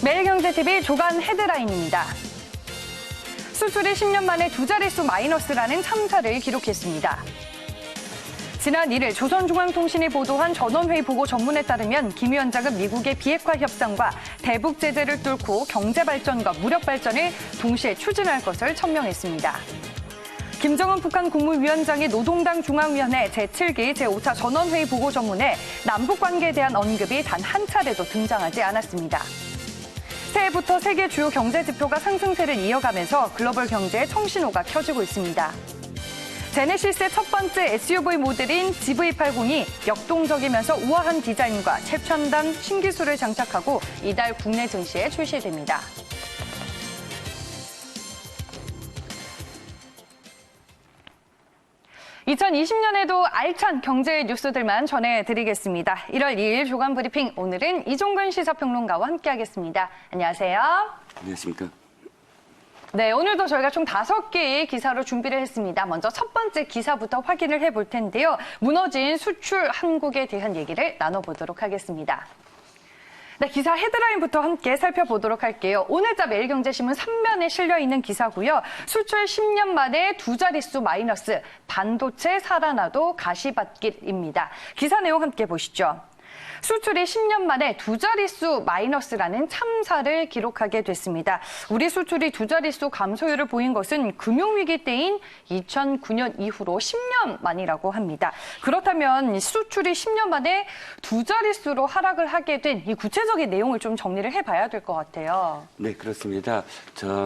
매일경제TV 조간 헤드라인입니다. 수출이 10년 만에 두 자릿수 마이너스라는 참사를 기록했습니다. 지난 1일 조선중앙통신이 보도한 전원회의 보고 전문에 따르면 김 위원장은 미국의 비핵화 협상과 대북 제재를 뚫고 경제 발전과 무력 발전을 동시에 추진할 것을 천명했습니다. 김정은 북한 국무위원장이 노동당 중앙위원회 제7기 제5차 전원회의 보고 전문에 남북 관계에 대한 언급이 단 한 차례도 등장하지 않았습니다. 새해부터 세계 주요 경제 지표가 상승세를 이어가면서 글로벌 경제의 청신호가 켜지고 있습니다. 제네시스의 첫 번째 SUV 모델인 GV80이 역동적이면서 우아한 디자인과 최첨단 신기술을 장착하고 이달 국내 증시에 출시됩니다. (2020년에도) 알찬 경제 뉴스들만 전해드리겠습니다. 1월 2일 조간 브리핑, 오늘은 이종근 시사평론가와 함께하겠습니다. 안녕하세요. 안녕하십니까. 네, 오늘도 저희가 총 5개의 기사로 준비를 했습니다. 먼저 첫 번째 기사부터 확인을 해볼 텐데요. 무너진 수출 한국에 대한 얘기를 나눠보도록 하겠습니다. 네, 기사 헤드라인부터 함께 살펴보도록 할게요. 오늘자 매일경제신문 3면에 실려있는 기사고요. 수출 10년 만에 두 자릿수 마이너스, 반도체 살아나도 가시밭길입니다. 기사 내용 함께 보시죠. 수출이 10년 만에 두 자릿수 마이너스라는 참사를 기록하게 됐습니다. 우리 수출이 두 자릿수 감소율을 보인 것은 금융위기 때인 2009년 이후로 10년 만이라고 합니다. 그렇다면 수출이 10년 만에 두 자릿수로 하락을 하게 된 이 구체적인 내용을 좀 정리를 해봐야 될 것 같아요. 네, 그렇습니다.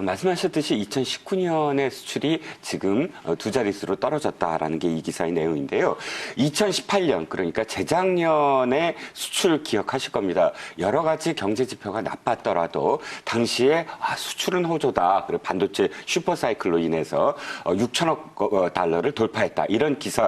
말씀하셨듯이 2019년의 수출이 지금 두 자릿수로 떨어졌다라는 게 이 기사의 내용인데요. 2018년, 그러니까 재작년에 수출 기억하실 겁니다. 여러 가지 경제 지표가 나빴더라도 당시에 수출은 호조다. 그리고 반도체 슈퍼사이클로 인해서 6천억 달러를 돌파했다. 이런 기사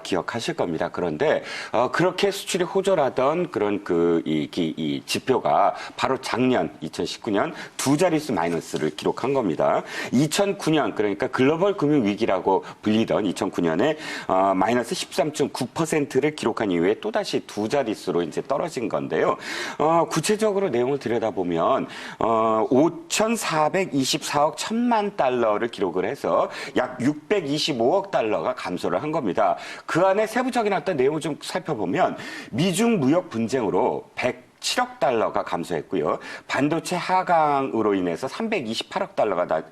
기억하실 겁니다. 그런데 그렇게 수출이 호조라던 그런 이 지표가 바로 작년 2019년 두 자릿수 마이너스를 기록한 겁니다. 2009년, 그러니까 글로벌 금융 위기라고 불리던 2009년에 마이너스 13.9%를 기록한 이후에 또다시 두 자릿수로 이제 떨어진 건데요. 구체적으로 내용을 들여다보면 5,424억 1,000만 달러를 기록을 해서 약 625억 달러가 감소를 한 겁니다. 그 안에 세부적인 어떤 내용을 좀 살펴보면 미중 무역 분쟁으로 107억 달러가 감소했고요. 반도체 하강으로 인해서 328억 달러가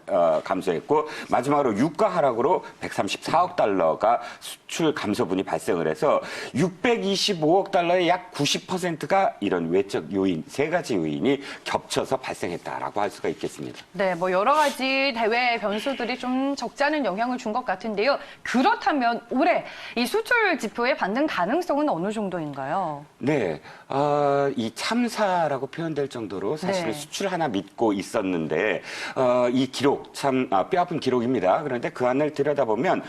감소했고, 마지막으로 유가 하락으로 134억 달러가 수출 감소분이 발생을 해서 625억 달러의 약 90%가 이런 외적 요인, 세 가지 요인이 겹쳐서 발생했다라고 할 수가 있겠습니다. 네, 여러 가지 대외 변수들이 좀 적지 않은 영향을 준 것 같은데요. 그렇다면 올해 이 수출 지표의 반등 가능성은 어느 정도인가요? 네, 이 참사라고 표현될 정도로 사실은 수출 하나 믿고 있었는데 이 기록 참 뼈아픈 기록입니다. 그런데 그 안을 들여다보면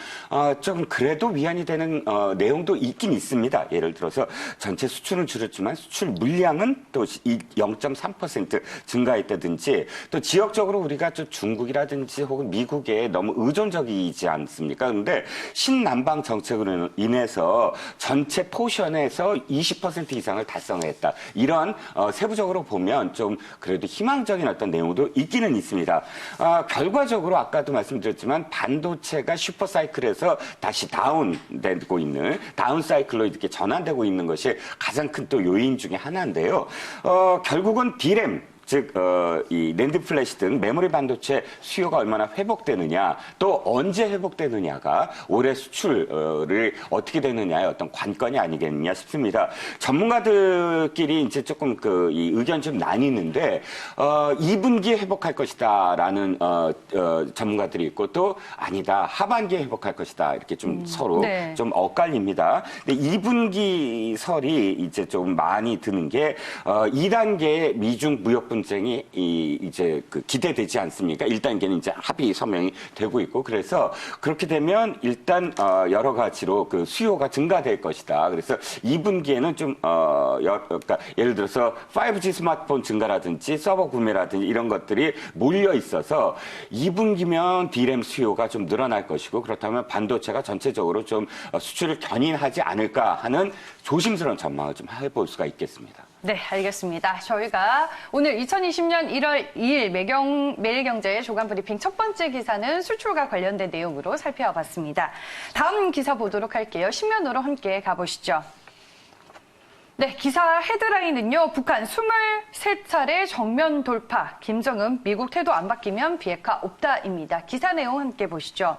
좀 그래도 위안이 되는 내용도 있긴 있습니다. 예를 들어서 전체 수출은 줄었지만 수출 물량은 또 0.3% 증가했다든지, 또 지역적으로 우리가 좀 중국이라든지 혹은 미국에 너무 의존적이지 않습니까? 그런데 신남방 정책으로 인해서 전체 포션에서 20% 이상을 달성했다. 이런 세부적으로 보면 좀 그래도 희망적인 어떤 내용도 있기는 있습니다. 결과적으로 아까도 말씀드렸지만 반도체가 슈퍼사이클에서 다시 다운되고 있는, 다운사이클로 이렇게 전환되고 있는 것이 가장 큰 또 요인 중에 하나인데요. 결국은 D램, 즉 이 낸드 플래시 등 메모리 반도체 수요가 얼마나 회복되느냐, 또 언제 회복되느냐가 올해 수출을 어떻게 되느냐의 어떤 관건이 아니겠느냐 싶습니다. 전문가들끼리 이제 조금 이 의견 좀 나뉘는데 2분기에 회복할 것이다라는 전문가들이 있고, 또 아니다, 하반기에 회복할 것이다, 이렇게 좀 서로 좀 엇갈립니다. 근데 2분기 설이 이제 좀 많이 드는 게 2단계 미중 무역 분쟁이 이제 기대되지 않습니까? 1단계는 이제 합의 서명이 되고 있고, 그래서 그렇게 되면 일단 여러 가지로 수요가 증가될 것이다. 그래서 2분기에는 좀 그러니까 예를 들어서 5G 스마트폰 증가라든지 서버 구매라든지 이런 것들이 몰려 있어서 2분기면 D램 수요가 좀 늘어날 것이고, 그렇다면 반도체가 전체적으로 좀 수출을 견인하지 않을까 하는 조심스러운 전망을 좀 해볼 수가 있겠습니다. 네, 알겠습니다. 저희가 오늘 2020년 1월 2일 매일경제 조간 브리핑 첫 번째 기사는 수출과 관련된 내용으로 살펴봤습니다. 다음 기사 보도록 할게요. 신면으로 함께 가보시죠. 네, 기사 헤드라인은요. 북한 23차례 정면 돌파. 김정은 미국 태도 안 바뀌면 비핵화 없다입니다. 기사 내용 함께 보시죠.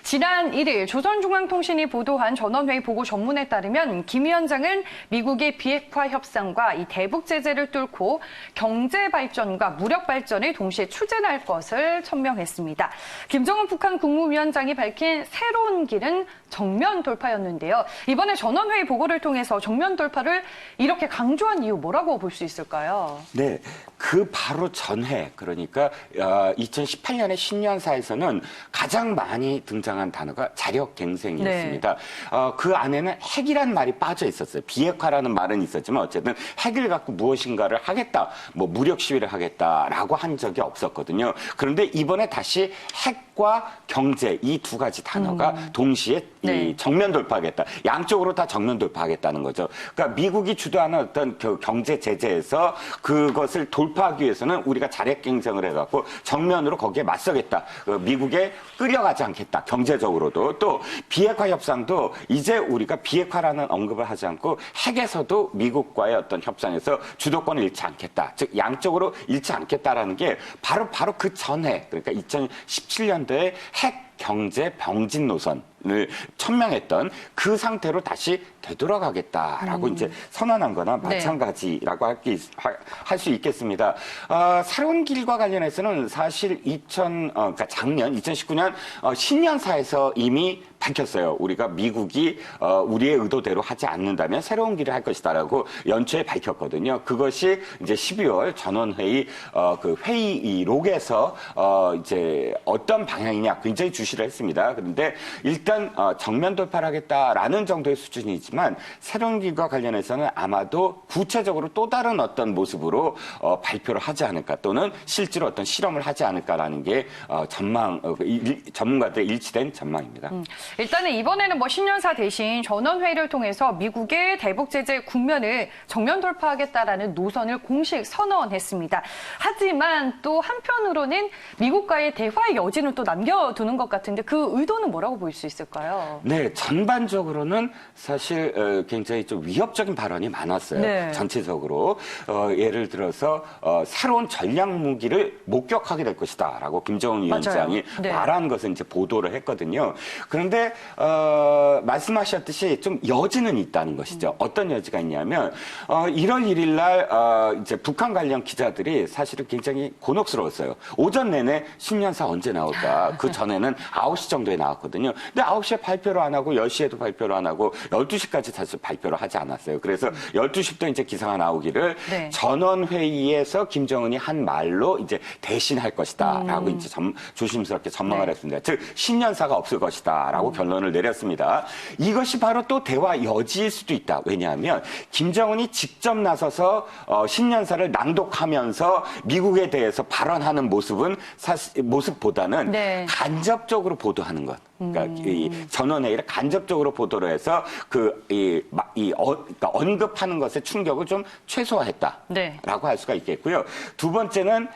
지난 1일 조선중앙통신이 보도한 전원회의 보고 전문에 따르면 김 위원장은 미국의 비핵화 협상과 이 대북 제재를 뚫고 경제 발전과 무력 발전을 동시에 추진할 것을 천명했습니다. 김정은 북한 국무위원장이 밝힌 새로운 길은 정면 돌파였는데요. 이번에 전원회의 보고를 통해서 정면 돌파를 이렇게 강조한 이유 뭐라고 볼 수 있을까요? 네, 그 바로 전해, 그러니까 2018년의 신년사에서는 가장 많이 등장한 단어가 자력갱생이었습니다. 네. 그 안에는 핵이란 말이 빠져 있었어요. 비핵화라는 말은 있었지만 어쨌든 핵을 갖고 무엇인가를 하겠다, 뭐 무력 시위를 하겠다라고 한 적이 없었거든요. 그런데 이번에 다시 핵과 경제 이 두 가지 단어가 동시에 네. 이 정면 돌파하겠다. 양쪽으로 다 정면 돌파하겠다는 거죠. 그러니까 미국이 주도하는 어떤 경제 제재에서 그것을 돌파하기 위해서는 우리가 자력갱생을 해갖고 정면으로 거기에 맞서겠다. 미국에 끌려가지 않겠다. 경제적으로도. 또 비핵화 협상도 이제 우리가 비핵화라는 언급을 하지 않고 핵에서도 미국과의 어떤 협상에서 주도권을 잃지 않겠다. 즉 양쪽으로 잃지 않겠다라는 게 바로 그 전에 그러니까 2017년도에 핵 경제 병진 노선을 천명했던 그 상태로 다시 되돌아가겠다라고 이제 선언한 거나 마찬가지라고 할 수 있겠습니다. 새로운 길과 관련해서는 사실 그러니까 작년 2019년 신년사에서 이미 밝혔어요. 우리가 미국이 우리의 의도대로 하지 않는다면 새로운 길을 할 것이다라고 연초에 밝혔거든요. 그것이 이제 12월 전원회의 그 회의록에서 이제 어떤 방향이냐 굉장히 주시를 했습니다. 그런데 일단 정면 돌파를 하겠다라는 정도의 수준이지만 새로운 길과 관련해서는 아마도 구체적으로 또 다른 어떤 모습으로 발표를 하지 않을까 또는 실제로 어떤 실험을 하지 않을까라는 게 전문가들의 일치된 전망입니다. 일단은 이번에는 뭐 신년사 대신 전원회의를 통해서 미국의 대북 제재 국면을 정면 돌파하겠다라는 노선을 공식 선언했습니다. 하지만 또 한편으로는 미국과의 대화의 여지는 또 남겨두는 것 같은데 그 의도는 뭐라고 볼 수 있을까요? 네, 전반적으로는 사실 굉장히 좀 위협적인 발언이 많았어요. 네. 전체적으로 예를 들어서 새로운 전략 무기를 목격하게 될 것이다라고 김정은 위원장이 네. 말한 것은 이제 보도를 했거든요. 그런데 말씀하셨듯이 좀 여지는 있다는 것이죠. 어떤 여지가 있냐면 1월 1일 날 이제 북한 관련 기자들이 사실은 굉장히 곤혹스러웠어요. 오전 내내 신년사 언제 나올까? 그 전에는 9시 정도에 나왔거든요. 근데 9시에 발표를 안 하고 10시에도 발표를 안 하고 12시까지 사실 발표를 하지 않았어요. 그래서 12시부터 이제 기사가 나오기를 네. 전원회의에서 김정은이 한 말로 이제 대신할 것이다라고 이제 조심스럽게 전망을 했습니다. 즉 신년사가 없을 것이다라고 결론을 내렸습니다. 이것이 바로 또 대화 여지일 수도 있다. 왜냐하면 김정은이 직접 나서서 신년사를 낭독하면서 미국에 대해서 발언하는 모습보다는 네. 간접적으로 보도하는 것. 그러니까 이 전원회의를 간접적으로 보도를 해서 그러니까 언급하는 것의 충격을 좀 최소화했다라고 네. 할 수가 있겠고요. 두 번째는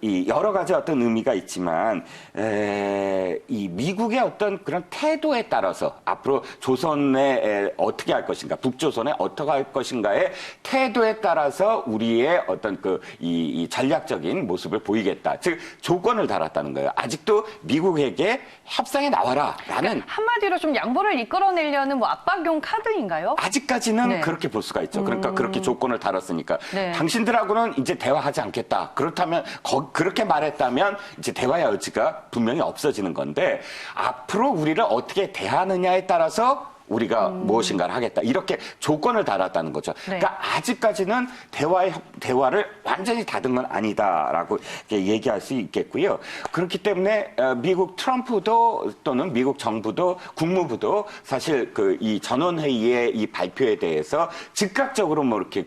이 여러 가지 어떤 의미가 있지만 이 미국의 어떤 그런 태도에 따라서 앞으로 조선에 어떻게 할 것인가, 북조선에 어떻게 할 것인가의 태도에 따라서 우리의 어떤 이 전략적인 모습을 보이겠다. 즉 조건을 달았다는 거예요. 아직도 미국에게 협상에 나와라라는 그러니까 한마디로 좀 양보를 이끌어내려는 뭐 압박용 카드인가요? 아직까지는 네. 그렇게 볼 수가 있죠. 그러니까 그렇게 조건을 달았으니까 네. 당신들하고는 이제 대화하지 않겠다. 그렇다면 그렇게 말했다면 이제 대화의 여지가 분명히 없어지는 건데 앞으로 우리를 어떻게 대하느냐에 따라서 우리가 무엇인가를 하겠다. 이렇게 조건을 달았다는 거죠. 네. 그러니까 아직까지는 대화를 완전히 닫은 건 아니다라고 얘기할 수 있겠고요. 그렇기 때문에 미국 트럼프도 또는 미국 정부도 국무부도 사실 이 전원회의의 이 발표에 대해서 즉각적으로 뭐 이렇게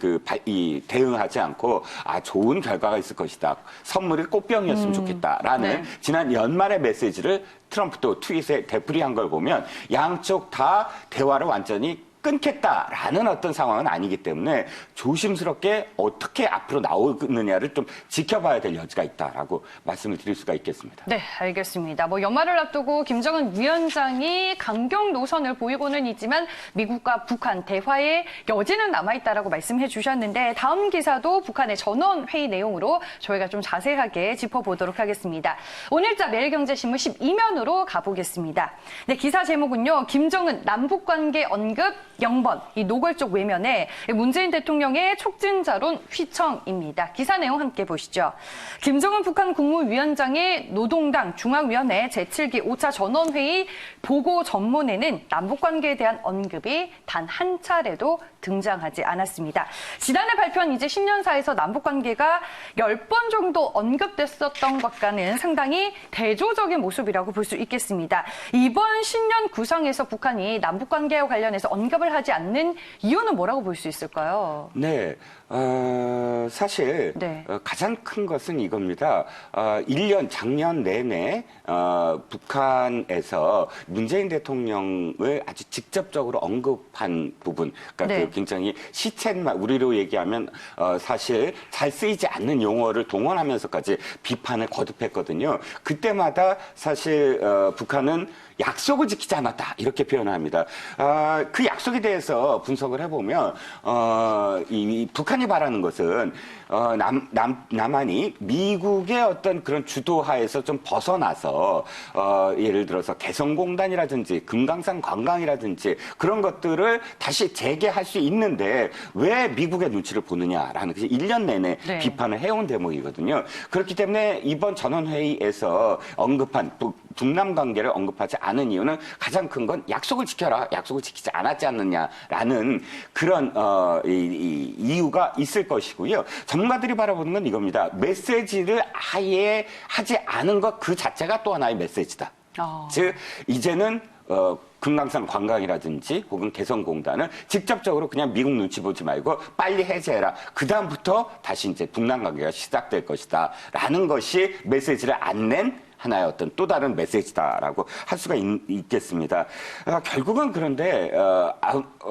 대응하지 않고 좋은 결과가 있을 것이다. 선물이 꽃병이었으면 좋겠다라는 네. 지난 연말의 메시지를 트럼프도 트윗에 되풀이한 걸 보면 양쪽 다 대화를 완전히 끊겠다라는 어떤 상황은 아니기 때문에 조심스럽게 어떻게 앞으로 나오느냐를 좀 지켜봐야 될 여지가 있다라고 말씀을 드릴 수가 있겠습니다. 네, 알겠습니다. 뭐 연말을 앞두고 김정은 위원장이 강경 노선을 보이고는 있지만 미국과 북한 대화의 여지는 남아있다라고 말씀해 주셨는데 다음 기사도 북한의 전원 회의 내용으로 저희가 좀 자세하게 짚어보도록 하겠습니다. 오늘자 매일경제신문 12면으로 가보겠습니다. 네, 기사 제목은요. 김정은 남북관계 언급 0번, 이 노골적 외면에 문재인 대통령의 촉진자론 휘청입니다. 기사 내용 함께 보시죠. 김정은 북한 국무위원장의 노동당 중앙위원회 제7기 5차 전원회의 보고 전문에는 남북관계에 대한 언급이 단 한 차례도 등장하지 않았습니다. 지난해 발표한 이제 신년사에서 남북관계가 10번 정도 언급됐었던 것과는 상당히 대조적인 모습이라고 볼 수 있겠습니다. 이번 신년 구성에서 북한이 남북관계와 관련해서 언급을 하지 않는 이유는 뭐라고 볼 수 있을까요? 네. 사실 네. 가장 큰 것은 이겁니다. 1년 작년 내내 북한에서 문재인 대통령을 아주 직접적으로 언급한 부분, 그러니까 네. 그 굉장히 시쳇말, 우리로 얘기하면 사실 잘 쓰이지 않는 용어를 동원하면서까지 비판을 거듭했거든요. 그때마다 사실 북한은 약속을 지키지 않았다 이렇게 표현합니다. 그 약속에 대해서 분석을 해보면 이 북한이 바라는 것은 남한이 미국의 어떤 그런 주도하에서 좀 벗어나서 예를 들어서 개성공단이라든지 금강산 관광이라든지 그런 것들을 다시 재개할 수 있는데 왜 미국의 눈치를 보느냐라는 것이 1년 내내 네. 비판을 해온 대목이거든요. 그렇기 때문에 이번 전원회의에서 언급한 북남 관계를 언급하지 않은 이유는 가장 큰 건 약속을 지켜라, 약속을 지키지 않았지 않느냐라는 그런 이유가 있을 것이고요. 전문가들이 바라보는 건 이겁니다. 메시지를 아예 하지 않은 것 그 자체가 또 하나의 메시지다. 즉 이제는 금강산 관광이라든지 혹은 개성공단을 직접적으로 그냥 미국 눈치 보지 말고 빨리 해제해라. 그다음부터 다시 이제 북남 관계가 시작될 것이다. 라는 것이 메시지를 안 낸 하나의 어떤 또 다른 메시지다라고 할 수가 있겠습니다. 결국은 그런데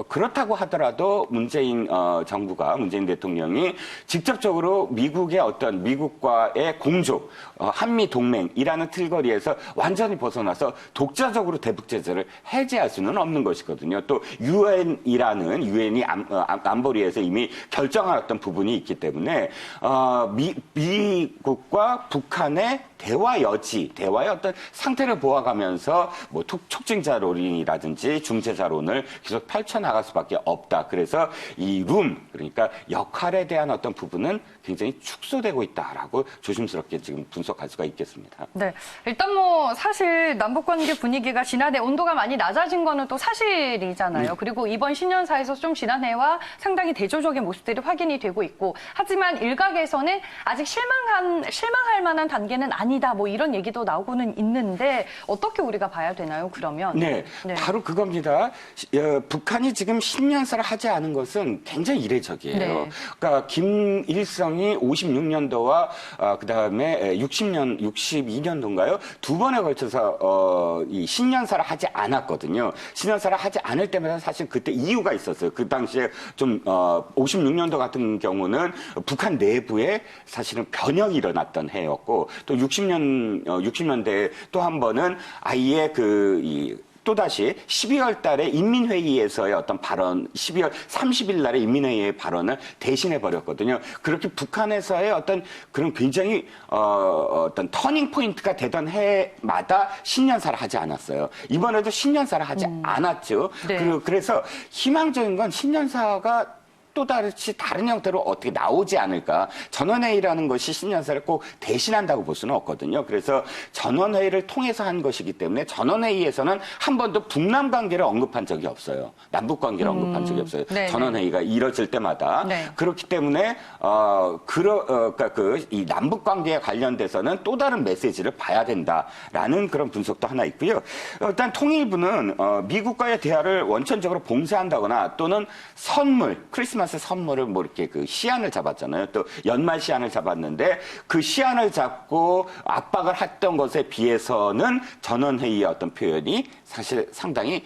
그렇다고 하더라도 문재인 정부가 문재인 대통령이 직접적으로 미국의 어떤 미국과의 공조, 한미 동맹이라는 틀거리에서 완전히 벗어나서 독자적으로 대북 제재를 해제할 수는 없는 것이거든요. 또 유엔이 안보리에서 이미 결정한 어떤 부분이 있기 때문에 미국과 북한의 대화 여지, 대화의 어떤 상태를 보아가면서 뭐 촉진자론이라든지 중재자론을 계속 펼쳐나갈 수밖에 없다. 그래서 이 그러니까 역할에 대한 어떤 부분은 굉장히 축소되고 있다라고 조심스럽게 지금 분석할 수가 있겠습니다. 네, 일단 뭐 사실 남북관계 분위기가 지난해 온도가 많이 낮아진 거는 또 사실이잖아요. 그리고 이번 신년사에서 좀 지난해와 상당히 대조적인 모습들이 확인이 되고 있고, 하지만 일각에서는 아직 실망할 만한 단계는 아니다. 뭐 이런 얘기도 나오고는 있는데 어떻게 우리가 봐야 되나요? 그러면 네, 바로 그겁니다. 북한이 지금 신년사를 하지 않은 것은 굉장히 이례적이에요. 네. 그러니까 김일성이 56년도와 그다음에 62년도인가요? 두 번에 걸쳐서 이 신년사를 하지 않았거든요. 신년사를 하지 않을 때마다 사실 그때 이유가 있었어요. 그 당시에 좀 56년도 같은 경우는 북한 내부에 사실은 변혁이 일어났던 해였고, 또 60년대에 또 한 번은 아예 또다시 12월 달에 인민회의에서의 어떤 발언, 12월 30일 날에 인민회의의 발언을 대신해 버렸거든요. 그렇게 북한에서의 어떤 그런 굉장히 어떤 터닝 포인트가 되던 해마다 신년사를 하지 않았어요. 이번에도 신년사를 하지 않았죠. 네. 그래서 희망적인 건 신년사가 또 다른 형태로 어떻게 나오지 않을까. 전원회의라는 것이 신년사를 꼭 대신한다고 볼 수는 없거든요. 그래서 전원회의를 통해서 한 것이기 때문에 전원회의에서는 한 번도 북남 관계를 언급한 적이 없어요. 남북 관계를 언급한 적이 없어요. 네네. 전원회의가 이뤄질 때마다. 네. 그렇기 때문에 이 남북 관계에 관련돼서는 또 다른 메시지를 봐야 된다라는 그런 분석도 하나 있고요. 일단 통일부는 미국과의 대화를 원천적으로 봉쇄한다거나 또는 선물, 크리스마스 크리스마스 선물을 뭐 이렇게 그 시한을 잡았잖아요. 또 연말 시한을 잡았는데 그 시한을 잡고 압박을 했던 것에 비해서는 전원회의의 어떤 표현이 사실 상당히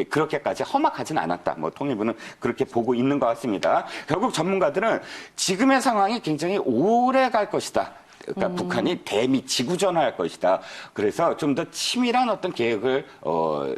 그렇게까지 험악하진 않았다. 뭐 통일부는 그렇게 보고 있는 것 같습니다. 결국 전문가들은 지금의 상황이 굉장히 오래 갈 것이다. 그러니까 북한이 대미 지구전화할 것이다. 그래서 좀 더 치밀한 어떤 계획을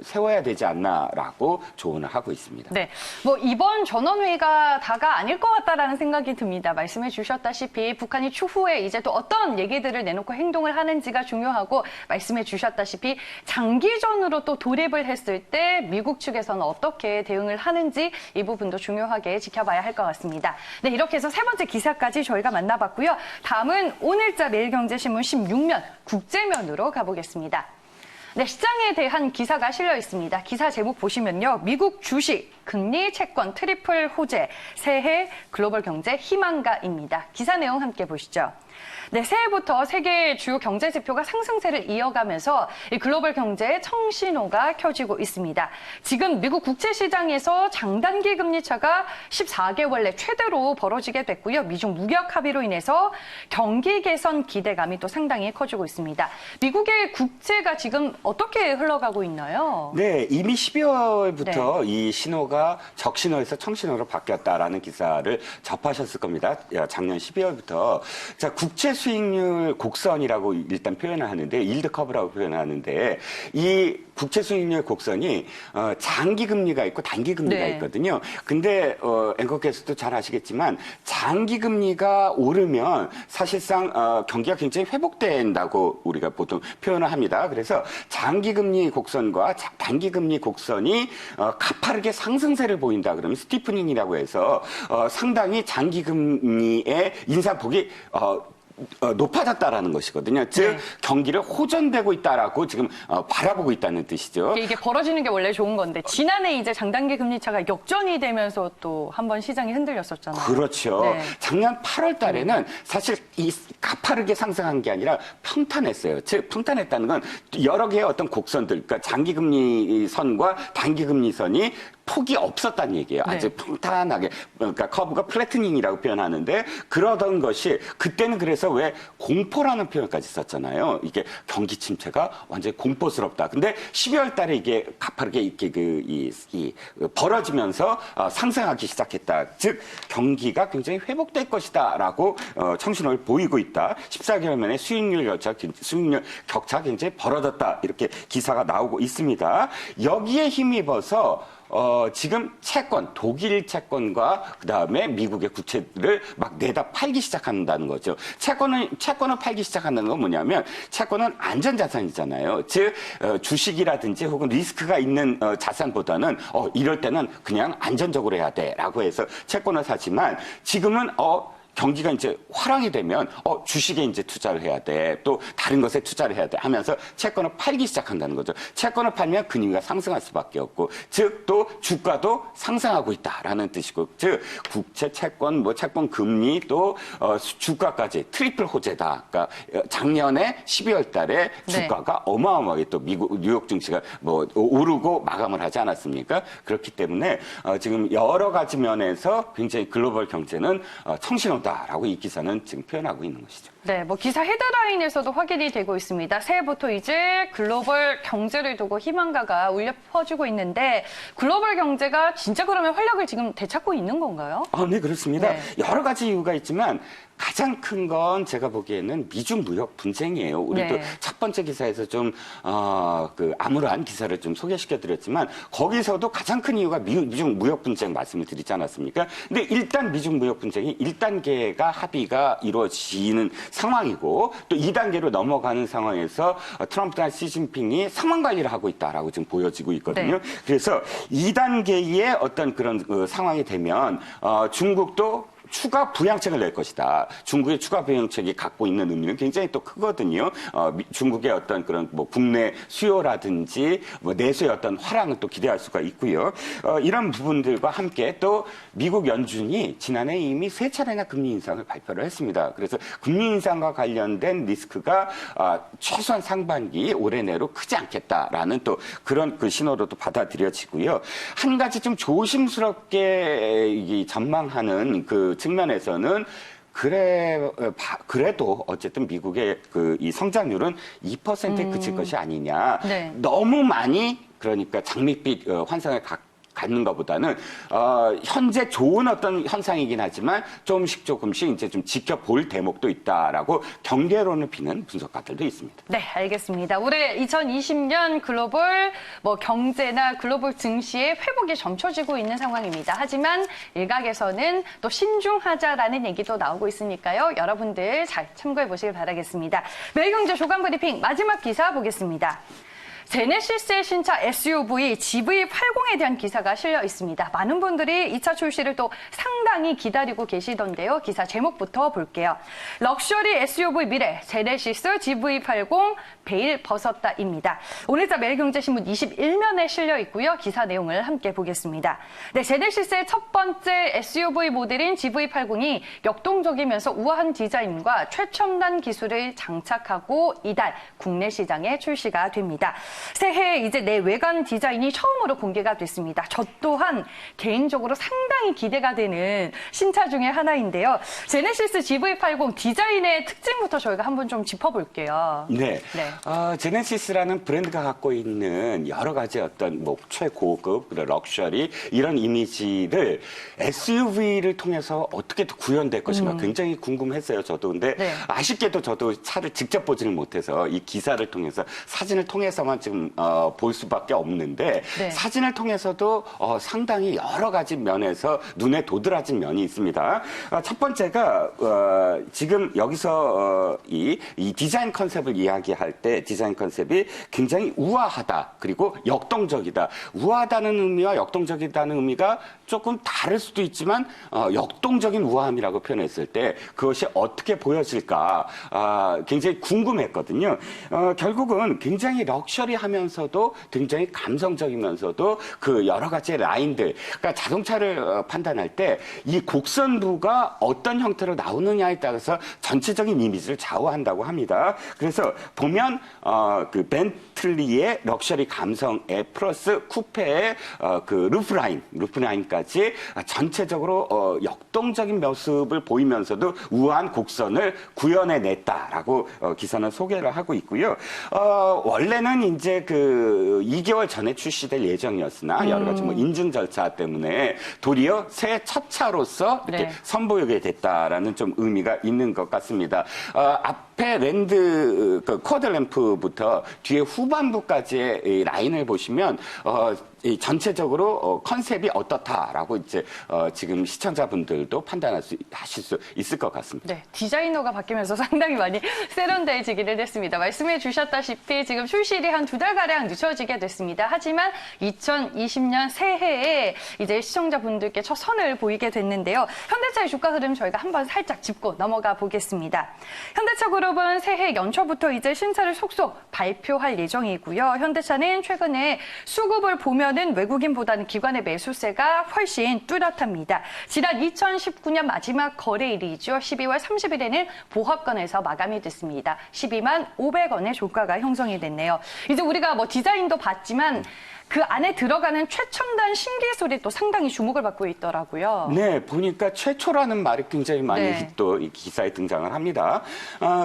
세워야 되지 않나라고 조언을 하고 있습니다. 네, 뭐 이번 전원회의가 다가 아닐 것 같다라는 생각이 듭니다. 말씀해 주셨다시피 북한이 추후에 이제 또 어떤 얘기들을 내놓고 행동을 하는지가 중요하고 말씀해 주셨다시피 장기전으로 또 돌입을 했을 때 미국 측에서는 어떻게 대응을 하는지 이 부분도 중요하게 지켜봐야 할 것 같습니다. 네, 이렇게 해서 세 번째 기사까지 저희가 만나봤고요. 다음은 오늘자 매일경제신문 16면 국제면으로 가보겠습니다. 네, 시장에 대한 기사가 실려 있습니다. 기사 제목 보시면요. 미국 주식, 금리, 채권, 트리플 호재, 새해 글로벌 경제 희망가입니다. 기사 내용 함께 보시죠. 네, 새해부터 세계 주요 경제 지표가 상승세를 이어가면서 이 글로벌 경제의 청신호가 켜지고 있습니다. 지금 미국 국채 시장에서 장단기 금리 차가 14개월 내 최대로 벌어지게 됐고요. 미중 무역 합의로 인해서 경기 개선 기대감이 또 상당히 커지고 있습니다. 미국의 국채가 지금 어떻게 흘러가고 있나요? 네, 이미 12월부터 이 신호가 적신호에서 청신호로 바뀌었다라는 기사를 접하셨을 겁니다. 작년 12월부터. 자, 국채 수익률 곡선이라고 일단 표현을 하는데, 일드 커브라고 표현을 하는데, 이 국채 수익률 곡선이 장기 금리가 있고 단기 금리가 있거든요. 근데 앵커께서도 잘 아시겠지만 장기 금리가 오르면 사실상 경기가 굉장히 회복된다고 우리가 보통 표현을 합니다. 그래서 장기 금리 곡선과 단기 금리 곡선이 가파르게 상승세를 보인다 그러면 스티프닝이라고 해서 상당히 장기 금리의 인상폭이 높아졌다라는 것이거든요. 즉 경기를 호전되고 있다라고 지금 바라보고 있다는 뜻이죠. 이게 벌어지는 게 원래 좋은 건데 지난해 이제 장단기 금리 차가 역전이 되면서 또 한번 시장이 흔들렸었잖아요. 그렇죠. 네. 작년 8월 달에는 사실 이 가파르게 상승한 게 아니라 평탄했어요. 즉 평탄했다는 건 여러 개의 어떤 곡선들, 그러니까 장기 금리 선과 단기 금리 선이 폭이 없었다는 얘기예요. 아주 평탄하게. 그러니까 커브가 플래트닝이라고 표현하는데 그러던 것이 그때는 그래서 왜 공포라는 표현까지 썼잖아요. 이게 경기 침체가 완전히 공포스럽다. 근데 12월 달에 이게 가파르게 이렇게 벌어지면서 상승하기 시작했다. 즉 경기가 굉장히 회복될 것이다라고 청신호를 보이고 있다. 14개월 만에 수익률 격차 굉장히 벌어졌다. 이렇게 기사가 나오고 있습니다. 여기에 힘입어서 지금 채권, 독일 채권과 그다음에 미국의 국채를 막 내다 팔기 시작한다는 거죠. 채권을 팔기 시작한다는 건 뭐냐면 채권은 안전자산이잖아요. 즉 주식이라든지 혹은 리스크가 있는 자산보다는 이럴 때는 그냥 안전적으로 해야 돼라고 해서 채권을 사지만 지금은 경기가 이제 화랑이 되면 주식에 이제 투자를 해야 돼. 또 다른 것에 투자를 해야 돼 하면서 채권을 팔기 시작한다는 거죠. 채권을 팔면 금리가 상승할 수밖에 없고 즉 또 주가도 상승하고 있다라는 뜻이고 즉 국채, 채권, 채권 금리 또 주가까지 트리플 호재다. 그러니까 작년에 12월 달에 주가가 어마어마하게 또 미국 뉴욕 증시가 오르고 마감을 하지 않았습니까? 그렇기 때문에 지금 여러 가지 면에서 굉장히 글로벌 경제는 청신호다라고 이 기사는 지금 표현하고 있는 것이죠. 네, 기사 헤드라인에서도 확인이 되고 있습니다. 새해부터 이제 글로벌 경제를 두고 희망가가 울려 퍼지고 있는데 글로벌 경제가 진짜 그러면 활력을 지금 되찾고 있는 건가요? 네, 그렇습니다. 네. 여러 가지 이유가 있지만 가장 큰 건 제가 보기에는 미중 무역 분쟁이에요. 우리도 첫 번째 기사에서 좀 암울한 기사를 좀 소개시켜드렸지만 거기서도 가장 큰 이유가 미중 무역 분쟁 말씀을 드리지 않았습니까? 근데 일단 미중 무역 분쟁이 1단계가 합의가 이루어지는 상황이고 또 2단계로 넘어가는 상황에서 트럼프나 시진핑이 상황 관리를 하고 있다라고 지금 보여지고 있거든요. 그래서 2단계의 어떤 그런 상황이 되면 중국도 추가 부양책을 낼 것이다. 중국의 추가 부양책이 갖고 있는 의미는 굉장히 또 크거든요. 중국의 어떤 그런 뭐 국내 수요라든지 뭐 내수의 어떤 화랑을 또 기대할 수가 있고요. 이런 부분들과 함께 또 미국 연준이 지난해 이미 3차례나 금리 인상을 발표를 했습니다. 그래서 금리 인상과 관련된 리스크가 최소한 상반기 올해 내로 크지 않겠다라는 또 그런 그 신호로도 받아들여지고요. 한 가지 좀 조심스럽게 전망하는 그 측면에서는 그래도 어쨌든 미국의 그 이 성장률은 2%에 그칠 것이 아니냐. 네. 너무 많이 그러니까 장밋빛 환상을 갖는 것보다는 현재 좋은 어떤 현상이긴 하지만 조금씩 이제 좀 지켜볼 대목도 있다라고 경계론을 피는 분석가들도 있습니다. 네, 알겠습니다. 올해 2020년 글로벌 경제나 글로벌 증시의 회복이 점쳐지고 있는 상황입니다. 하지만 일각에서는 또 신중하자라는 얘기도 나오고 있으니까요. 여러분들 잘 참고해 보시길 바라겠습니다. 매일경제 조간 브리핑 마지막 기사 보겠습니다. 제네시스의 신차 SUV GV80에 대한 기사가 실려 있습니다. 많은 분들이 이 차 출시를 또 상당히 기다리고 계시던데요. 기사 제목부터 볼게요. 럭셔리 SUV 미래 제네시스 GV80 베일 벗었다입니다. 오늘자 매일경제신문 21면에 실려 있고요. 기사 내용을 함께 보겠습니다. 네, 제네시스의 첫 번째 SUV 모델인 GV80이 역동적이면서 우아한 디자인과 최첨단 기술을 장착하고 이달 국내 시장에 출시가 됩니다. 새해에 이제 내외관 디자인이 처음으로 공개가 됐습니다. 저 또한 개인적으로 상당히 기대가 되는 신차 중에 하나인데요. 제네시스 GV80 디자인의 특징부터 저희가 한번 좀 짚어볼게요. 네. 네. 제네시스라는 브랜드가 갖고 있는 여러 가지 어떤 뭐 최고급, 럭셔리 이런 이미지를 SUV를 통해서 어떻게 또 구현될 것인가 굉장히 궁금했어요. 저도. 근데 네. 아쉽게도 저도 차를 직접 보지는 못해서 이 기사를 통해서 사진을 통해서만 지금 볼 수밖에 없는데 네. 사진을 통해서도 상당히 여러 가지 면에서 눈에 도드라진 면이 있습니다. 첫 번째가 지금 여기서 이 디자인 컨셉을 이야기할 때 디자인 컨셉이 굉장히 우아하다 그리고 역동적이다. 우아하다는 의미와 역동적이다는 의미가 조금 다를 수도 있지만 역동적인 우아함이라고 표현했을 때 그것이 어떻게 보여질까 굉장히 궁금했거든요. 결국은 굉장히 럭셔리하면서도 굉장히 감성적이면서도 그 여러 가지 라인들, 그러니까 자동차를 판단할 때 이 곡선부가 어떤 형태로 나오느냐에 따라서 전체적인 이미지를 좌우한다고 합니다. 그래서 보면 그 벤틀리의 럭셔리 감성에 플러스 쿠페의 그 루프라인까지 전체적으로 역동적인 모습을 보이면서도 우아한 곡선을 구현해냈다라고 기사는 소개를 하고 있고요. 원래는 이제 그 2개월 전에 출시될 예정이었으나 여러 가지 뭐 인증 절차 때문에 도리어 새해 첫 차로서 이렇게 네. 선보이게 됐다라는 좀 의미가 있는 것 같습니다. 앞에 랜드 쿼드 램프부터 뒤에 후반부까지의 이 라인을 보시면 이 전체적으로 컨셉이 어떻다라고 이제 지금 시청자분들도 하실 수 있을 것 같습니다. 네, 디자이너가 바뀌면서 상당히 많이 세련돼지기를 했습니다. 말씀해 주셨다시피 지금 출시일이 한 2달가량 늦춰지게 됐습니다. 하지만 2020년 새해에 이제 시청자분들께 첫 선을 보이게 됐는데요. 현대차의 주가 흐름 저희가 한번 살짝 짚고 넘어가 보겠습니다. 현대차 그룹은 새해 연초부터 이제 신차를 속속 발표할 예정이고요. 현대차는 최근에 수급을 보면 외국인보다는 기관의 매수세가 훨씬 뚜렷합니다. 지난 2019년 마지막 거래일이죠. 12월 30일에는 보합권에서 마감이 됐습니다. 12만 500원의 조가가 형성이 됐네요. 이제 우리가 뭐 디자인도 봤지만 그 안에 들어가는 최첨단 신기술이 또 상당히 주목을 받고 있더라고요. 네, 보니까 최초라는 말이 굉장히 많이 네. 또 이 기사에 등장을 합니다.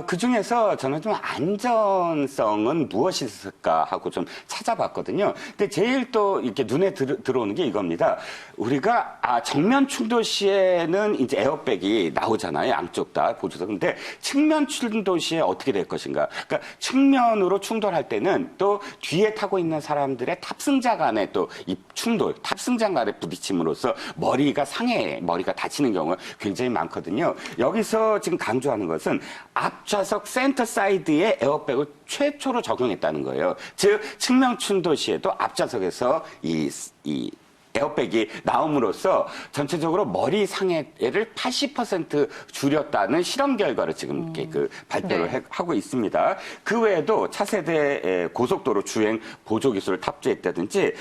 그 중에서 저는 좀 안전성은 무엇이 있을까 하고 좀 찾아봤거든요. 근데 제일 또 이렇게 눈에 들어오는 게 이겁니다. 우리가 정면 충돌 시에는 이제 에어백이 나오잖아요. 양쪽 다 보조석. 근데 측면 충돌 시에 어떻게 될 것인가? 그러니까 측면으로 충돌할 때는 또 뒤에 타고 있는 사람들의 탑승자 간의 또 이 충돌, 탑승자 간의 부딪힘으로써 머리가 다치는 경우가 굉장히 많거든요. 여기서 지금 강조하는 것은 앞좌석 센터 사이드에 에어백을 최초로 적용했다는 거예요. 즉 측면 충돌 시에도 앞좌석에서 이 에어백이 나옴으로써 전체적으로 머리 상해를 80% 줄였다는 실험 결과를 지금 이렇게 발표를 네. 하고 있습니다. 그 외에도 차세대 고속도로 주행 보조 기술을 탑재했다든지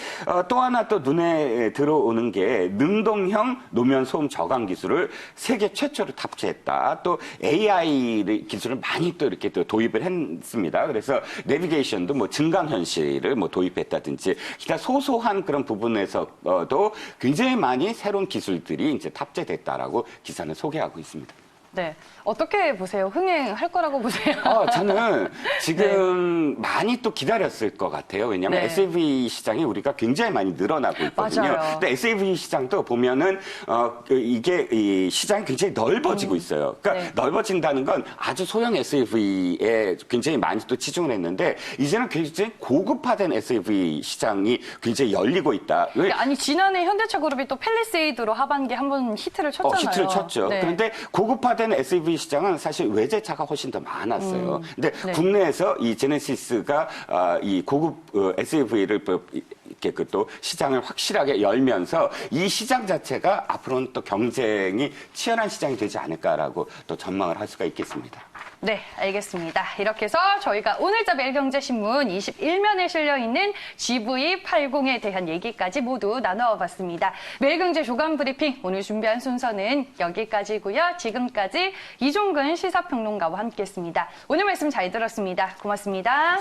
또 하나 또 눈에 들어오는 게 능동형 노면 소음 저감 기술을 세계 최초로 탑재했다. 또 AI 기술을 많이 또 이렇게 또 도입을 했습니다. 그래서 내비게이션도 뭐 증강현실을 뭐 도입했다든지 기타 소소한 그런 부분에서도 굉장히 많이 새로운 기술들이 이제 탑재됐다라고 기사는 소개하고 있습니다. 네. 어떻게 보세요? 흥행할 거라고 보세요? 저는 지금 많이 또 기다렸을 것 같아요. 왜냐하면 네. SUV 시장이 우리가 굉장히 많이 늘어나고 있거든요. 맞아요. 근데 SUV 시장도 보면은 이게 이 시장이 굉장히 넓어지고 있어요. 그러니까 네. 넓어진다는 건 아주 소형 SUV에 굉장히 많이 또 치중을 했는데 이제는 굉장히 고급화된 SUV 시장이 굉장히 열리고 있다. 아니 지난해 현대차 그룹이 또 팰리세이드로 하반기 한번 히트를 쳤잖아요. 히트를 쳤죠. 네. 그런데 고급화된 SUV 시장은 사실 외제차가 훨씬 더 많았어요. 근데 네. 국내에서 이 제네시스가 이 고급 SUV를 이렇게 또 시장을 확실하게 열면서 이 시장 자체가 앞으로는 또 경쟁이 치열한 시장이 되지 않을까라고 또 전망을 할 수가 있겠습니다. 네, 알겠습니다. 이렇게 해서 저희가 오늘자 매일경제신문 21면에 실려있는 GV80에 대한 얘기까지 모두 나눠봤습니다. 매일경제 주간 브리핑 오늘 준비한 순서는 여기까지고요. 지금까지 이종근 시사평론가와 함께했습니다. 오늘 말씀 잘 들었습니다. 고맙습니다.